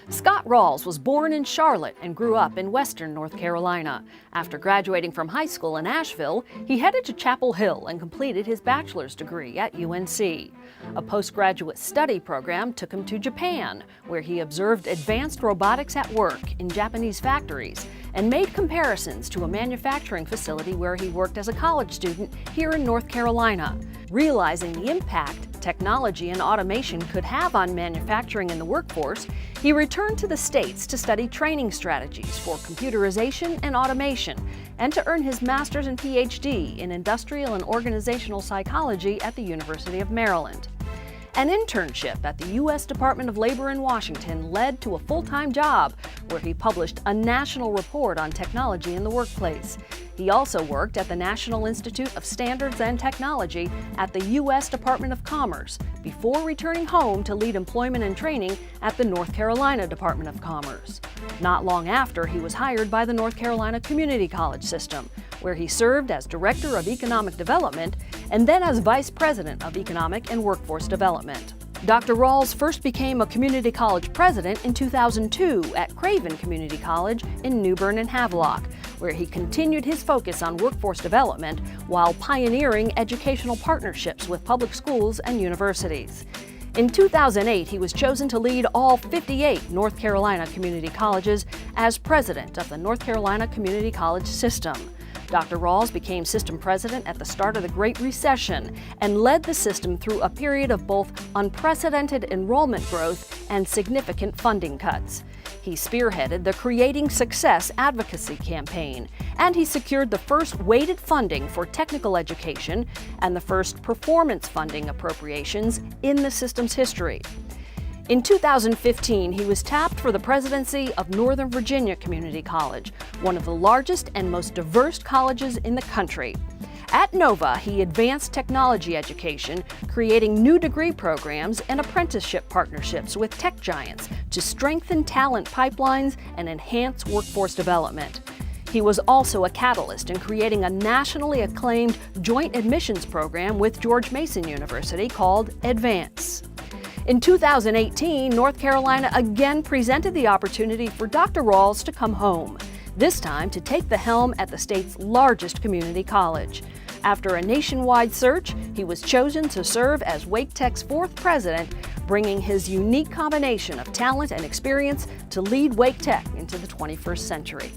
Scott Ralls was born in Charlotte and grew up in western North Carolina. After graduating from high school in Asheville, he headed to Chapel Hill and completed his bachelor's degree at UNC. A postgraduate study program took him to Japan, where he observed advanced robotics at work in Japanese factories and made comparisons to a manufacturing facility where he worked as a college student here in North Carolina. Realizing the impact technology and automation could have on manufacturing and the workforce, he returned to the States to study training strategies for computerization and automation, and to earn his master's and Ph.D. in industrial and organizational psychology at the University of Maryland. An internship at the U.S. Department of Labor in Washington led to a full-time job where he published a national report on technology in the workplace. He also worked at the National Institute of Standards and Technology at the U.S. Department of Commerce before returning home to lead employment and training at the North Carolina Department of Commerce. Not long after, he was hired by the North Carolina Community College system, where he served as Director of Economic Development and then as Vice President of Economic and Workforce Development. Dr. Ralls first became a community college president in 2002 at Craven Community College in New Bern and Havelock, where he continued his focus on workforce development while pioneering educational partnerships with public schools and universities. In 2008, he was chosen to lead all 58 North Carolina community colleges as president of the North Carolina Community College system. Dr. Ralls became system president at the start of the Great Recession and led the system through a period of both unprecedented enrollment growth and significant funding cuts. He spearheaded the Creating Success advocacy campaign, and he secured the first weighted funding for technical education and the first performance funding appropriations in the system's history. In 2015, he was tapped for the presidency of Northern Virginia Community College, one of the largest and most diverse colleges in the country. At Nova, he advanced technology education, creating new degree programs and apprenticeship partnerships with tech giants to strengthen talent pipelines and enhance workforce development. He was also a catalyst in creating a nationally acclaimed joint admissions program with George Mason University called Advance. In 2018, North Carolina again presented the opportunity for Dr. Ralls to come home, this time to take the helm at the state's largest community college. After a nationwide search, he was chosen to serve as Wake Tech's fourth president, bringing his unique combination of talent and experience to lead Wake Tech into the 21st century.